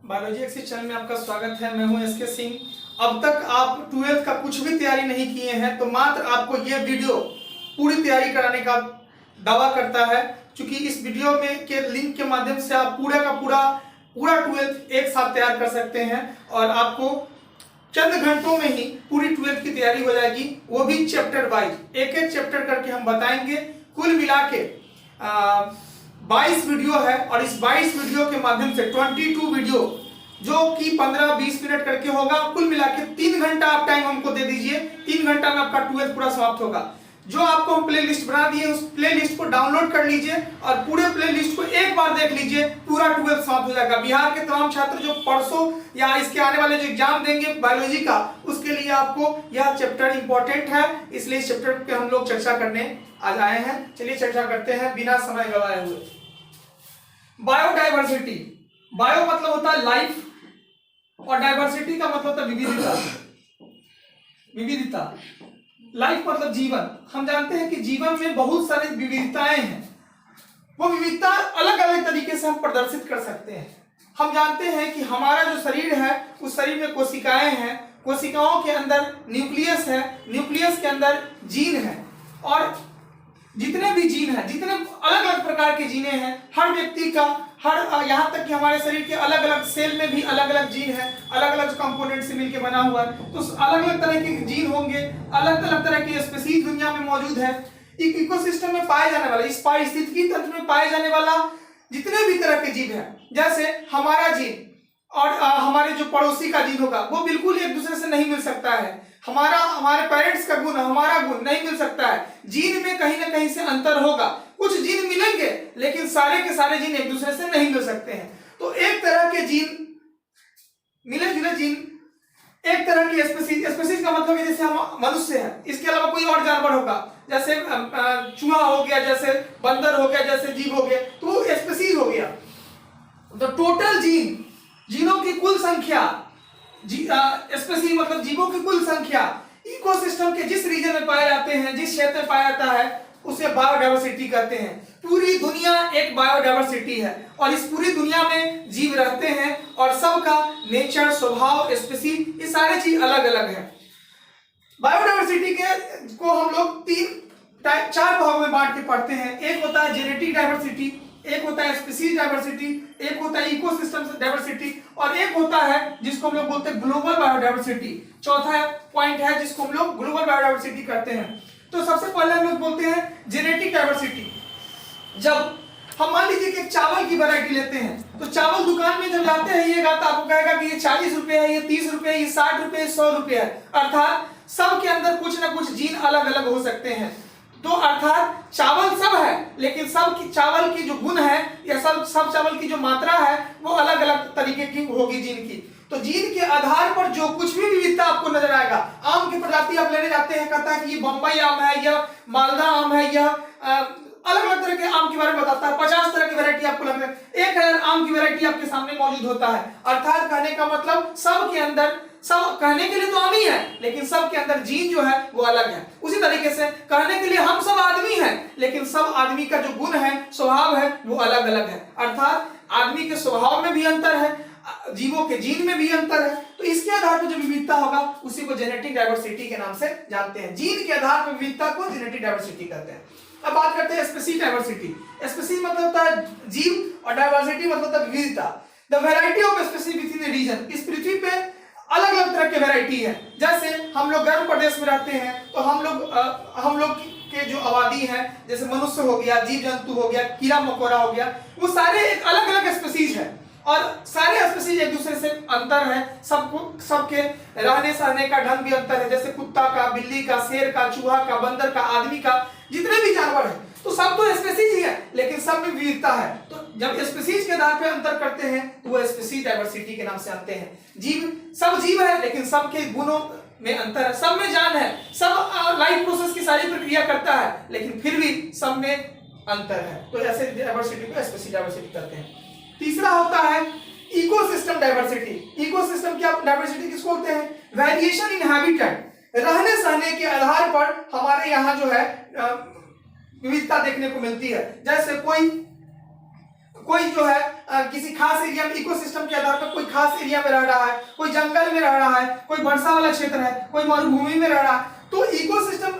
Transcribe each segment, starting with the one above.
Biology axis channel में आपका स्वागत है। मैं हूं एसके सिंह। अब तक आप 12th का कुछ भी तैयारी नहीं किए हैं तो मात्र आपको यह वीडियो पूरी तैयारी कराने का दावा करता है, क्योंकि इस वीडियो में के लिंक के माध्यम से आप पूरा का पूरा 12th एक साथ तैयार कर सकते हैं और आपको चंद घंटों में ही पूरी 12th की तैयारी हो जाएगी, वो भी चैप्टर वाइज। एक एक चैप्टर करके हम बताएंगे। कुल मिला के 22 वीडियो है और इस 22 वीडियो के माध्यम से 22 वीडियो जो कि 15-20 मिनट करके होगा। कुल मिला के 3 घंटा आप टाइम हमको दे दीजिए, 3 घंटा में आपका 12th पूरा समाप्त होगा। जो आपको हम प्ले लिस्ट बना दिए उस प्ले लिस्ट को डाउनलोड कर लीजिए और पूरे प्ले लिस्ट को एक बार देख लीजिए, पूरा 12th समाप्त हो जाएगा। बिहार के तमाम छात्र जो परसों या इसके आने वाले जो एग्जाम देंगे बायोलॉजी का, उसके लिए आपको यह चैप्टर इंपॉर्टेंट है, इसलिए इस चैप्टर पे हम लोग चर्चा करने आज आए हैं। चलिए चर्चा करते हैं बिना समय गवाए हुए। बायोडाइवर्सिटी, बायो मतलब होता है लाइफ और डाइवर्सिटी का मतलब होता है विविधता। विविधता, लाइफ मतलब जीवन। हम जानते हैं कि जीवन में बहुत सारी विविधताएं हैं, वो विविधता अलग अलग तरीके से हम प्रदर्शित कर सकते हैं। हम जानते हैं कि हमारा जो शरीर है उस शरीर में कोशिकाएं हैं, कोशिकाओं के अंदर न्यूक्लियस है, न्यूक्लियस के अंदर जीन है और जितने भी जीन हैं, जितने अलग अलग प्रकार के जीने हैं, हर व्यक्ति का यहाँ तक कि हमारे शरीर के अलग अलग सेल में भी अलग अलग जीन है, अलग अलग कंपोनेंट से मिलकर बना हुआ है। तो अलग अलग तरह के जीन होंगे, अलग अलग तरह की स्पीशीज दुनिया में मौजूद है। इकोसिस्टम में पाए जाने वाला, इस पारिस्थितिकी तंत्र में पाए जाने वाला जितने भी तरह के जीव हैं, जैसे हमारा जीन और हमारे जो पड़ोसी का जीन होगा वो बिल्कुल एक दूसरे से नहीं मिल सकता है। हमारे पेरेंट्स का गुण, हमारा गुण नहीं मिल सकता है। जीन में कहीं ना कहीं से अंतर होगा, कुछ जीन मिलेंगे लेकिन सारे के सारे जीन एक दूसरे से नहीं मिल सकते हैं। तो एक तरह के जीन, मिले जुले जीन, एक तरह की स्पीशीज का मतलब है जैसे हम मनुष्य हैं, इसके अलावा कोई और जानवर होगा, जैसे चूहा हो गया, जैसे बंदर हो गया, जैसे जीव हो गया, तो वो स्पीशीज हो गया। तो टोटल जीनों की कुल संख्या, स्पीशीज मतलब जीवों की कुल संख्या इकोसिस्टम के जिस रीजन में पाए जाते हैं, जिस क्षेत्र में पाया जाता है, उसे बायोडाइवर्सिटी कहते हैं। पूरी दुनिया एक बायोडाइवर्सिटी है और इस पूरी दुनिया में जीव रहते हैं और सबका नेचर, स्वभाव, स्पीशीज, ये सारे चीज अलग अलग है। बायोडाइवर्सिटी को हम लोग 4 भागों में बांट के पढ़ते हैं। एक होता है जेनेटिक डाइवर्सिटी, एक होता है स्पीशीज डाइवर्सिटी, एक होता है इकोसिस्टम डाइवर्सिटी और एक होता है जिसको हम लोग बोलते हैं ग्लोबल बायोडाइवर्सिटी। चौथा पॉइंट है जिसको हम लोग ग्लोबल बायोडाइवर्सिटी कहते हैं। तो सबसे पहले हम लोग बोलते हैं जेनेटिक डाइवर्सिटी। जब हम मान लीजिए कि एक चावल की वैरायटी लेते हैं, तो चावल दुकान में जब लाते हैं ये तो आपको कहेगा कि ये 40 रुपए है, ये 30 रुपए, ये 60 रुपए, 100 रुपए है। अर्थात सब के अंदर कुछ ना कुछ जीन अलग अलग हो सकते हैं। तो अर्थात चावल सब है लेकिन चावल की जो गुण है या सब चावल की जो मात्रा है वो अलग अलग तरीके की होगी जीन की। तो जीन के आधार पर जो कुछ भी विविधता आपको नजर आएगा, आम की प्रजाति आप लेने जाते हैं, कहता है कि ये बम्बई आम है, यह मालदा आम है, यह अलग अलग तरह के आम के बारे में बताता है। 50 तरह की वैरायटी आपको लगता है, 1000 आम की वैरायटी आपके सामने मौजूद होता है। अर्थात कहने का मतलब सब के अंदर, सब कहने के लिए तो आम ही है लेकिन सब के अंदर जीन जो है वो अलग है। उसी तरीके से कहने के लिए हम सब आदमी हैं लेकिन सब आदमी का जो गुण है, स्वभाव है, वो अलग अलग है। अर्थात आदमी के स्वभाव में भी अंतर है, जीवों के जीन में भी अंतर है। तो इसके आधार पर जो विविधता होगा उसी को जेनेटिक डाइवर्सिटी के नाम से जानते हैं। जीन के आधार पर विविधता को जेनेटिक डाइवर्सिटी कहते हैं। अब बात करते हैं स्पीशीज डाइवर्सिटी। स्पीशीज मतलब होता है जीव और डाइवर्सिटी मतलब होता है विविधता। The variety of species within a region. इस पृथ्वी पे अलग अलग तरह की वैरायटी है। जैसे हम लोग गर्म प्रदेश में रहते हैं तो हम लोग के जो आबादी है, जैसे मनुष्य हो गया, जीव जंतु हो गया, कीड़ा मकोड़ा हो गया, वो सारे एक अलग अलग स्पीशीज है और सारे स्पीशीज एक दूसरे से अंतर है। सबके रहने सहने का ढंग भी अंतर है। जैसे कुत्ता का, बिल्ली का, शेर का, चूहा का, बंदर का, आदमी का, जितने भी जानवर हैं तो सब तो स्पीशीज ही है लेकिन सब में विविधता है। तो जब स्पीशीज के आधार पर अंतर करते हैं तो वो स्पीशीज डाइवर्सिटी के नाम से आते हैं। सब जीव है लेकिन सबके गुणों में अंतर है, सब में जान है, सब लाइफ प्रोसेस की सारी प्रक्रिया करता है लेकिन फिर भी सब में अंतर है। तो ऐसे डाइवर्सिटी को स्पीशीज डाइवर्सिटी कहते हैं। तीसरा होता है इकोसिस्टम डाइवर्सिटी। इकोसिस्टम की डाइवर्सिटी किसको बोलते हैं? Variation in habitat. रहने सहने के आधार पर हमारे यहाँ जो है विविधता देखने को मिलती है। जैसे कोई जो है किसी खास एरिया में इकोसिस्टम के आधार पर कोई खास एरिया में रह रहा है, कोई जंगल में रह रहा है, कोई वर्षा वाला क्षेत्र है, कोई मरुभूमि में रह रहा है। तो इकोसिस्टम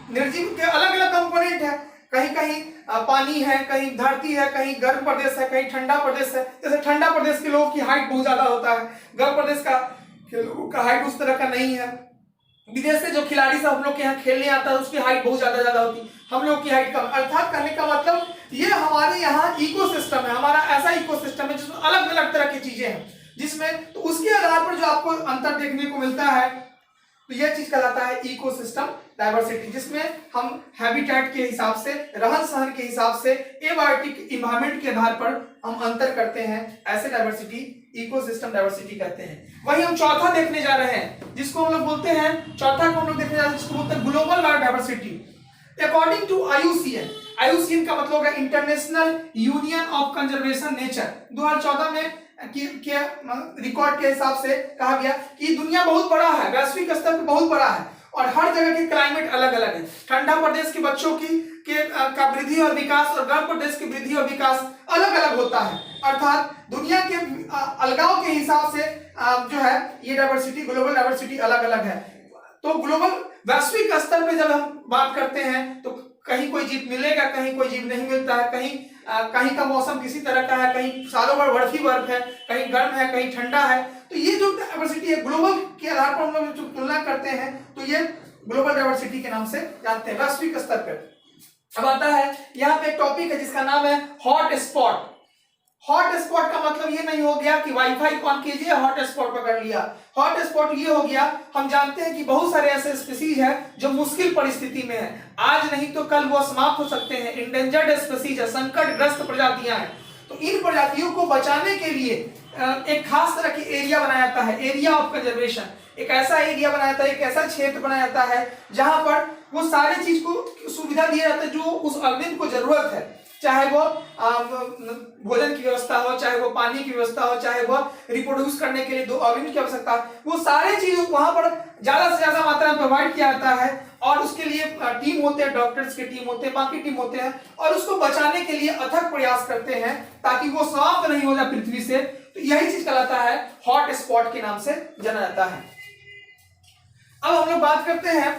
निर्जीव के अलग अलग कंपोनेंट है, कहीं कहीं पानी है, कहीं धरती है, कहीं गर्म प्रदेश है, कहीं ठंडा प्रदेश है। जैसे ठंडा प्रदेश के लोगों की हाइट बहुत ज्यादा होता है, गर्म प्रदेश के लोगों का हाइट उस तरह का नहीं है। विदेश से जो खिलाड़ी सब हम लोग के यहाँ खेलने आता है उसकी हाइट बहुत ज्यादा होती, हम लोग की हाइट कम। अर्थात कहने का मतलब ये हमारे यहाँ इकोसिस्टम है, हमारा ऐसा इकोसिस्टम है जिसमें अलग अलग तरह की चीजें हैं, जिसमें तो उसके आधार पर जो आपको अंतर देखने को मिलता है, तो यह चीज कहलाता है इकोसिस्टम डाइवर्सिटी, जिसमें हम हैबिटेट के हिसाब से, रहन सहन के हिसाब से, एबायोटिक इन्वायरमेंट के आधार पर हम अंतर करते हैं। ऐसे डाइवर्सिटी इकोसिस्टम डाइवर्सिटी कहते हैं। वही हम चौथा देखने जा रहे हैं, जिसको हम लोग बोलते हैं, चौथा को हम लोग देखने जा रहे हैं, जिसको बोलते हैं global biodiversity. According to IUCN, IUCN का मतलब होगा international union of conservation nature, 2014 में के रिकॉर्ड के हिसाब से कहा गया कि दुनिया बहुत बड़ा है, वैश्विक स्तर पर बहुत बड़ा है और हर जगह के क्लाइमेट अलग अलग है। ठंडा प्रदेश के बच्चों का वृद्धि और विकास और गर्म प्रदेश की वृद्धि और विकास अलग अलग होता है। अर्थात दुनिया के अलगाव के हिसाब से जो है ये डाइवर्सिटी, ग्लोबल डाइवर्सिटी अलग अलग है। तो ग्लोबल वैश्विक स्तर पे जब हम बात करते हैं तो कहीं कोई जीव मिलेगा, कहीं कोई जीव नहीं मिलता है, कहीं का मौसम किसी तरह का है, कहीं सालों भर बर्फ ही बर्फ है, कहीं गर्म है, कहीं ठंडा है। तो ये जो डाइवर्सिटी है ग्लोबल के आधार पर हम लोग जो तुलना करते हैं तो ये ग्लोबल डाइवर्सिटी के नाम से जानते हैं वैश्विक स्तर पर। अब आता है यहाँ पे एक टॉपिक है जिसका नाम है हॉट स्पॉट। हॉट स्पॉट का मतलब ये नहीं हो गया कि वाईफाई ऑन कीजिए हॉट स्पॉट पकड़ लिया। हॉट स्पॉट ये हो गया, हम जानते हैं कि बहुत सारे ऐसे स्पीसीज हैं जो मुश्किल परिस्थिति में है, आज नहीं तो कल वो समाप्त हो सकते हैं, इंडेंजर्ड स्पीसीज है, संकटग्रस्त प्रजातियां हैं। तो इन प्रजातियों को बचाने के लिए एक खास तरह की एरिया बनाया जाता है, एरिया ऑफ कंजर्वेशन। एक ऐसा एरिया बनाया जाता है, एक ऐसा क्षेत्र बनाया जाता है जहां पर वो सारी चीज को सुविधा दिया जाता है जो उस ऑर्गेनिज्म को जरूरत है, चाहे वो भोजन की व्यवस्था हो, चाहे वो पानी की व्यवस्था हो, चाहे वो रिप्रोड्यूस करने के लिए दो ऑर्गेनिज्म की आवश्यकता है, वो सारे चीज वहां पर ज्यादा से ज्यादा मात्रा में प्रोवाइड किया जाता है। और उसके लिए टीम होते हैं, डॉक्टर्स के टीम होते हैं, बाकी टीम होते हैं और उसको बचाने के लिए अथक प्रयास करते हैं ताकि वो समाप्त नहीं हो जाए पृथ्वी से। तो यही चीज कहलाता है हॉट स्पॉट के नाम से जाना जाता है। अब हम लोग बात करते हैं,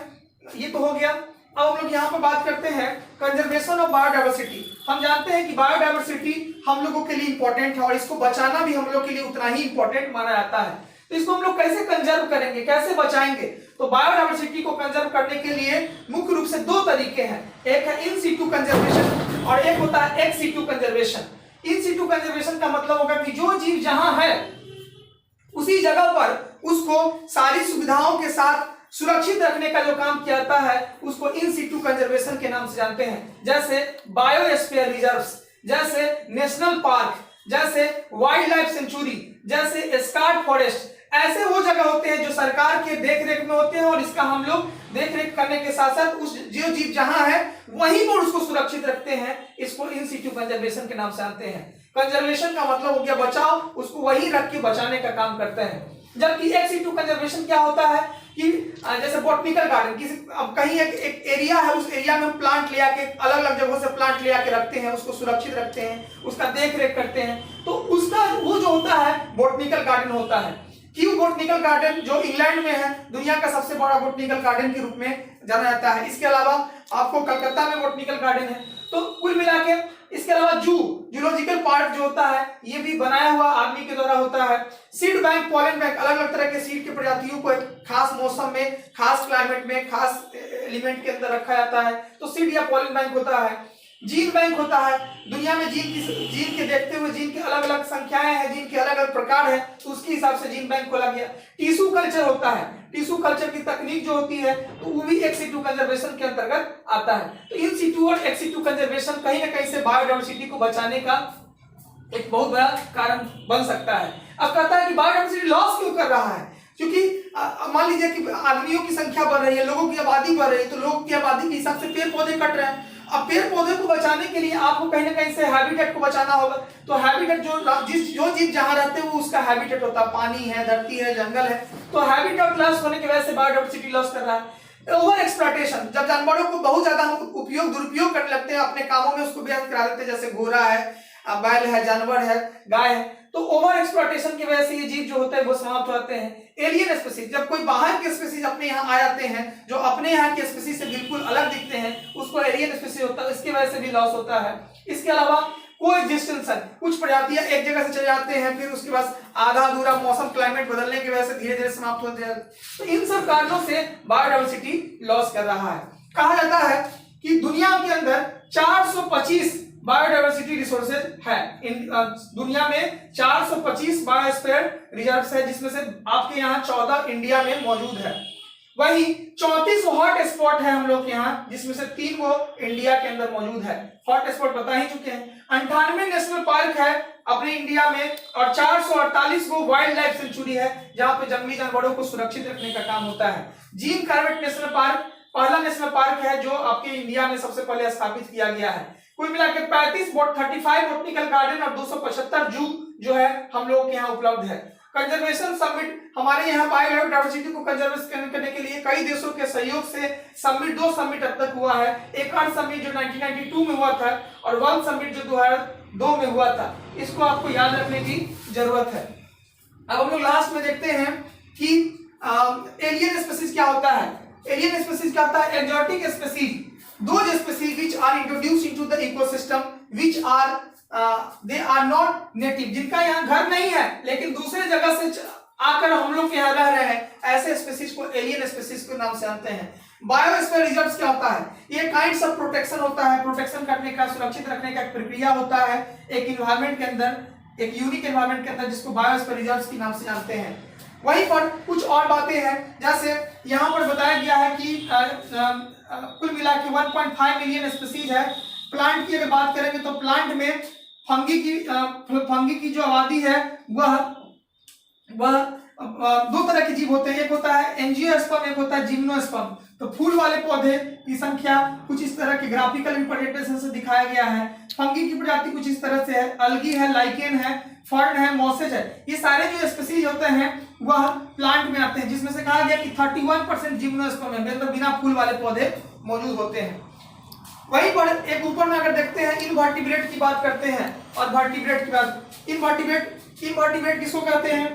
ये तो हो गया, अब हम लोग यहाँ पर बात करते हैं कंजर्वेशन ऑफ बायोडाइवर्सिटी। हम जानते हैं कि बायोडाइवर्सिटी हम लोगों के लिए इंपॉर्टेंट है और इसको बचाना भी हम लोग के लिए उतना ही इंपॉर्टेंट माना जाता है। तो इसको हम लोग कैसे कंजर्व करेंगे, कैसे बचाएंगे? तो बायोडाइवर्सिटी को कंजर्व करने के लिए मुख्य रूप से दो तरीके हैं, एक है इन सीटू कंजर्वेशन और एक होता है ex situ conservation. In situ conservation का मतलब होगा कि जो जीव जहां है उसी जगह पर उसको सारी सुविधाओं के साथ सुरक्षित रखने का जो काम किया जाता है उसको इन सीटू कंजर्वेशन के नाम से जानते हैं। जैसे बायोस्फीयर रिजर्व्स, जैसे नेशनल पार्क, जैसे वाइल्ड लाइफ सेंचुरी, जैसे स्कार्ड फॉरेस्ट, ऐसे वो जगह होते हैं जो सरकार के देख रेख में होते हैं और इसका हम लोग देख रेख करने के साथ साथ उस जो जीव जहां है वहीं पर उसको सुरक्षित रखते हैं। इसको इन सीटू कंजर्वेशन के नाम से जानते हैं। कंजर्वेशन का मतलब हो गया बचाव, उसको वहीं रख के बचाने का काम करते हैं। जबकि एक्स सीटू कंजर्वेशन क्या होता है कि जैसे बॉटनिकल गार्डन, किसी अब कहीं एक एरिया है, उस एरिया में हम प्लांट ले आके अलग अलग जगहों से प्लांट ले आके रखते हैं, उसको सुरक्षित रखते हैं, उसका देख रेख करते हैं। तो उसका वो जो होता है बॉटनिकल गार्डन होता है। क्यों बॉटनिकल गार्डन, जो इंग्लैंड में है, दुनिया का सबसे बड़ा बॉटनिकल गार्डन के रूप में जाना जाता है। इसके अलावा आपको कलकत्ता में बॉटनिकल गार्डन है। तो कुल मिला के इसके अलावा जूलॉजिकल पार्क जो होता है ये भी बनाया हुआ आदमी के द्वारा होता है। सीड बैंक, पॉलन बैंक, अलग अलग तरह के सीड के प्रजातियों को एक खास मौसम में, खास क्लाइमेट में, खास एलिमेंट के अंदर रखा जाता है, तो सीड या पॉलन बैंक होता है। जीन बैंक होता है, दुनिया में जीन के देखते हुए जीन की अलग अलग संख्याएं हैं, जीन के अलग अलग प्रकार है, तो उसके हिसाब से जीन बैंक खोला गया। टिश्यू कल्चर होता है, टिश्यू कल्चर की तकनीक जो होती है तो वो भी एक्स सीटू कंजर्वेशन के अंतर्गत आता है। तो इन सीटू और एक्स सीटू कंजर्वेशन कहीं ना कहीं से बायोडाइवर्सिटी को बचाने का एक बहुत बड़ा कारण बन सकता है। अब कहता है कि बायोडाइवर्सिटी लॉस क्यों कर रहा है? क्योंकि मान लीजिए कि आदमियों की संख्या बढ़ रही है, लोगों की आबादी बढ़ रही है, तो लोगों की आबादी के हिसाब से पेड़ पौधे कट रहे हैं। अब पेड़ पौधे को बचाने के लिए आपको कहीं ना कहीं से हैबिटेट को बचाना होगा। तो हैबिटेट जो जीव जहां रहते हैं वो उसका हैबिटेट होता है, पानी है, धरती है, जंगल है। तो हैबिटेट लॉस होने की वजह से बायोडाइवर्सिटी लॉस कर रहा है। ओवर एक्सप्लॉयटेशन, जब जानवरों को बहुत ज्यादा हम दुरुपयोग करने लगते हैं, अपने कामों में उसको व्यस्त करा देते हैं, जैसे घोड़ा है, बैल है, जानवर है, गाय है। तो ओवर एक्सप्लॉयटेशन की वजह से ये जीव जो होते हैं वो समाप्त हो जाते हैं। एलियन स्पीसीज, जब कोई बाहर के स्पीसीज अपने यहाँ आ जाते हैं जो अपने यहाँ के स्पीसीज से बिल्कुल अलग दिखते हैं, उसको एलियन स्पीसीज होता है, इसकी वजह से भी लॉस होता है। इसके अलावा कोएग्जिस्टेंस, कुछ प्रजातियां एक जगह से चले जाते हैं, फिर उसके बाद आधा अधूरा मौसम क्लाइमेट बदलने की वजह से धीरे धीरे समाप्त होते हैं। तो इन सब कारणों से बायोडायवर्सिटी लॉस कर रहा है। कहा जाता है कि दुनिया के अंदर 425 बायोडायवर्सिटी रिसोर्सेज है। दुनिया में 425 बायोस्फीयर रिजर्व्स है, जिसमें से आपके यहाँ 14 इंडिया में मौजूद है। वही 34 हॉट स्पॉट है हम लोग के यहाँ, जिसमें से 3 वो इंडिया के अंदर मौजूद है। हॉट स्पॉट बता ही चुके हैं। 98 नेशनल पार्क है अपने इंडिया में, और 448 वो वाइल्ड लाइफ सेंचुरी है, जहां पे जंगली जानवरों को सुरक्षित रखने का काम होता है। जिम कॉर्बेट नेशनल पार्क पहला नेशनल पार्क है जो आपके इंडिया में सबसे पहले स्थापित किया गया है। कुल मिलाकर 35 बोटनिकल गार्डन और 275 जू जो है हम लोग के यहाँ उपलब्ध है। कंजर्वेशन समिट, हमारे यहाँ बायोडायवर्सिटी को कंजर्व करने के लिए कई देशों के सहयोग से समिट 2 समिट अब तक हुआ है। एक अर्थ समिट जो 1992 में हुआ था, और वर्ल्ड समिट जो 2002 में हुआ था। इसको आपको याद रखने की जरूरत है। अब हम लोग लास्ट में देखते हैं कि एलियन स्पीसीज क्या होता है। एलियन स्पीसीज क्या होता है? Exotic species, those species which are introduced into the ecosystem which are they are not native, जिनका यहाँ घर नहीं है लेकिन दूसरे जगह से आकर हम लोग के यहाँ रह रहे हैं, ऐसे स्पीसीज को एलियन स्पीसीज के नाम से जानते हैं। बायोस्फीयर रिजर्व्स क्या होता है? ये काइंड्स ऑफ प्रोटेक्शन होता है, प्रोटेक्शन करने का, सुरक्षित रखने का एक प्रक्रिया होता है एक इन्वायरमेंट के अंदर, एक यूनिक एनवायरमेंट के अंदर, जिसको बायोस्फीयर रिजर्व्स के नाम से जानते हैं। वहीं पर कुछ और बातें हैं, जैसे यहाँ पर बताया गया है कि कुल मिला के 1.5 मिलियन स्पीसीज है। प्लांट की अगर बात करेंगे तो प्लांट में फंगी की जो आबादी है वह 2 तरह के जीव होते हैं। एक होता है एंजियोस्पर्म, एक होता है जिम्नोस्पर्म। तो फूल वाले पौधे की संख्या कुछ इस तरह के ग्राफिकल रिप्रेजेंटेशन से दिखाया गया है। फंगी की प्रजाति कुछ इस तरह से है, अलगी है, लाइकेन है, फर्न है, मॉसेज है। ये सारे जो स्पीसीज होते हैं वह प्लांट में आते हैं, जिसमें से कहा गया कि 31% जिम्नोस्पर्म है, मतलब बिना फूल वाले पौधे मौजूद होते हैं। वहीं पर एक ऊपर में अगर देखते हैं इनवर्टिब्रेट की बात करते हैं और वर्टिब्रेट की बात। इनवर्टिब्रेट किसको कहते हैं?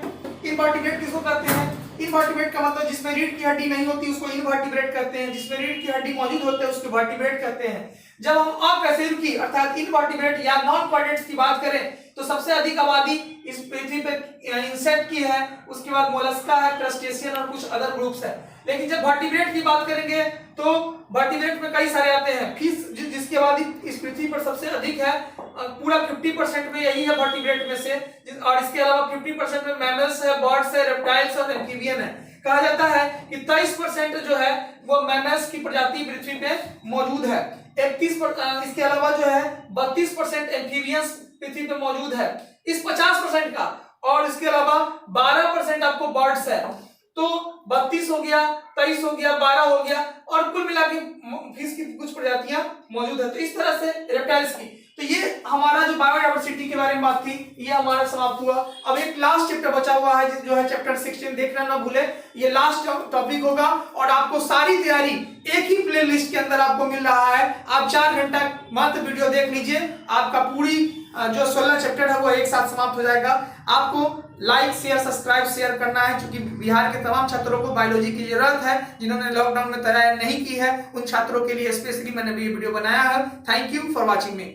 इनवर्टिब्रेट किसको कहते हैं? इनवर्टिब्रेट का मतलब जिसमें रीढ़ की हड्डी नहीं होती उसको इनवर्टिब्रेट कहते हैं, जिसमें रीढ़ की हड्डी मौजूद होते हैं उसको वर्टिब्रेट कहते हैं। जब हम अकशेरुकी अर्थात इनवर्टिब्रेट या नॉन कॉर्डेट्स की बात करें तो सबसे अधिक आबादी इस पृथ्वी पे इंसेक्ट की है, उसके बाद मोलस्का है, क्रस्टेशियन और कुछ अदर ग्रुप्स है। लेकिन जब वर्टिब्रेट की बात करेंगे तो वर्टिब्रेट में कई सारे आते हैं। फिश जिसकी आबादी इस पृथ्वी पर सबसे अधिक है, पूरा 50% में यही है वर्टिब्रेट में से, और इसके अलावा 50% में मैमल्स है, बर्ड्स है, रेप्टाइल्स और एम्फीबियन है। कहा जाता है कि 23% जो है वो मैमल्स की प्रजाति पृथ्वी पे मौजूद है। 31% इसके अलावा जो है 32% एम्फीबियंस पृथ्वी पे मौजूद है इस 50% का, और इसके अलावा 12% आपको बर्ड्स है। तो 32 हो गया, 23 हो गया, 12 हो गया, और कुल मिला के फिश की कुछ प्रजातियां मौजूद है। तो इस तरह से रेप्टाइल्स की। तो ये हमारा जो बायोडायवर्सिटी के बारे में बात थी ये हमारा समाप्त हुआ। अब एक लास्ट चैप्टर बचा हुआ है जो है चैप्टर 16, देखना ना भूले, ये लास्ट टॉपिक होगा और आपको सारी तैयारी एक ही प्लेलिस्ट के अंदर आपको मिल रहा है। आप 4 घंटा मात्र वीडियो देख लीजिए, आपका पूरी जो 16 चैप्टर है वो एक साथ समाप्त हो जाएगा। आपको लाइक शेयर सब्सक्राइब शेयर करना है, क्योंकि बिहार के तमाम छात्रों को बायोलॉजी की जरूरत है। जिन्होंने लॉकडाउन में तैयारी नहीं की है उन छात्रों के लिए स्पेशली मैंने ये वीडियो बनाया है। Thank you for watching me.